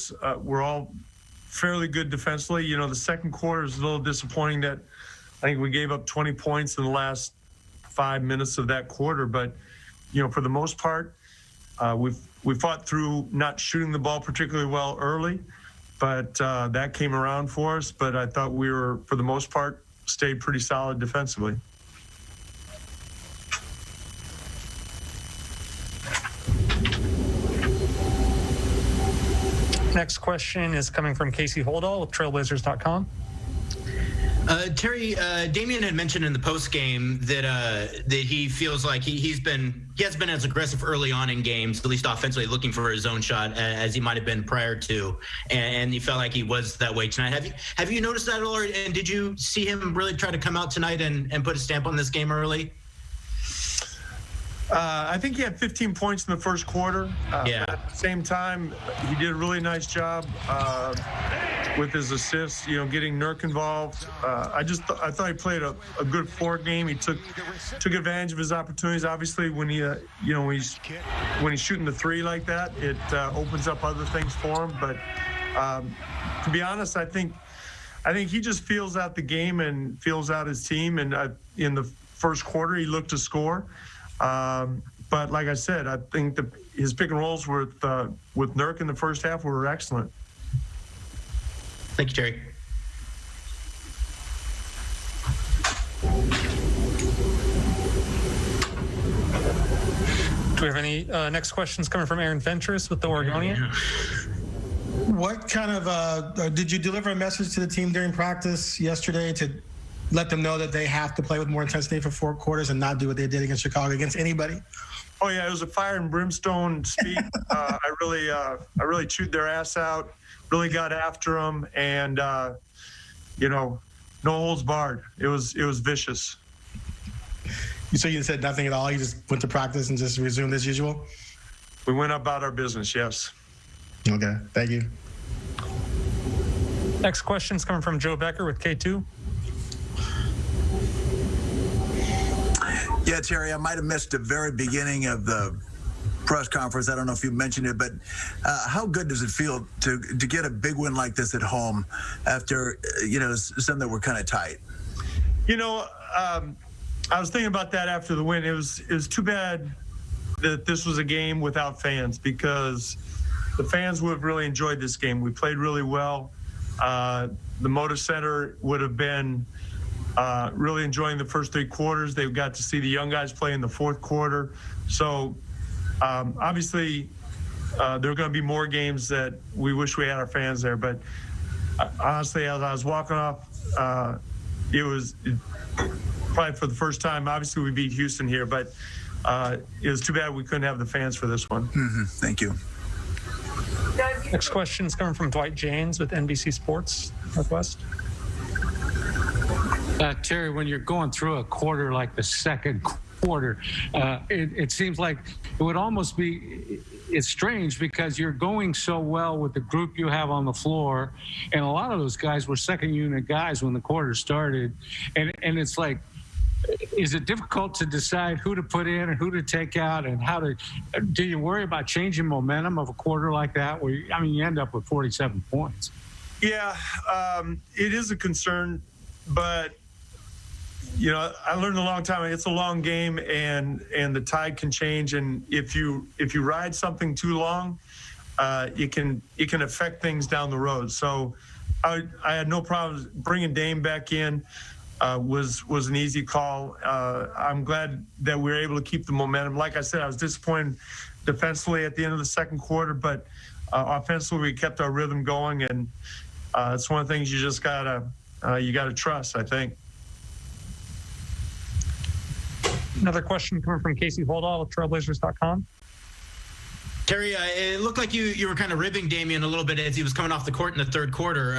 guys were all fairly good defensively. You know, the second quarter is a little disappointing that I think we gave up 20 points in the last 5 minutes of that quarter. But, you know, for the most part, we fought through not shooting the ball particularly well early, but that came around for us. But I thought we were, for the most part, stayed pretty solid defensively. Next question is coming from Casey Holdall with Trailblazers.com. Terry, Damian had mentioned in the post game that he feels like he hasn't been as aggressive early on in games, at least offensively, looking for his own shot as he might have been prior to, and he felt like he was that way tonight. Have you noticed that at all, and did you see him really try to come out tonight and put a stamp on this game early? I think he had 15 points in the first quarter. Yeah. But at the same time, he did a really nice job with his assists, you know, getting Nurk involved. I thought he played a good forward game. He took advantage of his opportunities. Obviously, when when he's shooting the three like that, it opens up other things for him. But to be honest, I think he just feels out the game and feels out his team. And in the first quarter, he looked to score. But like I said, I think his pick and rolls with Nurk in the first half were excellent. Thank you, Terry. Do we have any next questions coming from Aaron Ventris with the Oregonian? What kind of did you deliver a message to the team during practice yesterday to let them know that they have to play with more intensity for 4 quarters and not do what they did against Chicago, against anybody? Oh yeah, it was a fire and brimstone speech. I really chewed their ass out, really got after them, and no holds barred. It was vicious. So you said nothing at all? You just went to practice and just resumed as usual? We went about our business, yes. Okay, thank you. Next question is coming from Joe Becker with K2. Yeah, Terry, I might have missed the very beginning of the press conference. I don't know if you mentioned it, but how good does it feel to get a big win like this at home after, some that were kind of tight? I was thinking about that after the win. It was too bad that this was a game without fans, because the fans would have really enjoyed this game. We played really well. The Moda Center would have been really enjoying the first 3 quarters. They got to see the young guys play in the fourth quarter. So obviously there are going to be more games that we wish we had our fans there. But honestly, as I was walking off, it was probably for the first time. Obviously, we beat Houston here, but it was too bad we couldn't have the fans for this one. Mm-hmm. Thank you. Next question is coming from Dwight James with NBC Sports Northwest. Terry, when you're going through a quarter like the second quarter, it seems like it would almost be, it's strange because you're going so well with the group you have on the floor, and a lot of those guys were second unit guys when the quarter started, and it's like, is it difficult to decide who to put in and who to take out, and do you worry about changing momentum of a quarter like that where you end up with 47 points? Yeah, it is a concern, but I learned a long time. It's a long game, and the tide can change. And if you ride something too long, it can affect things down the road. So I had no problem bringing Dame back in. Was an easy call. I'm glad that we were able to keep the momentum. Like I said, I was disappointed defensively at the end of the second quarter, but offensively we kept our rhythm going, and it's one of the things you just gotta trust, I think. Another question coming from Casey Holdall with Trailblazers.com. Terry, it looked like you were kind of ribbing Damian a little bit as he was coming off the court in the third quarter.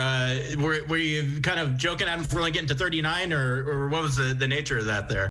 Were you kind of joking at him for only getting to 39, or what was the nature of that there?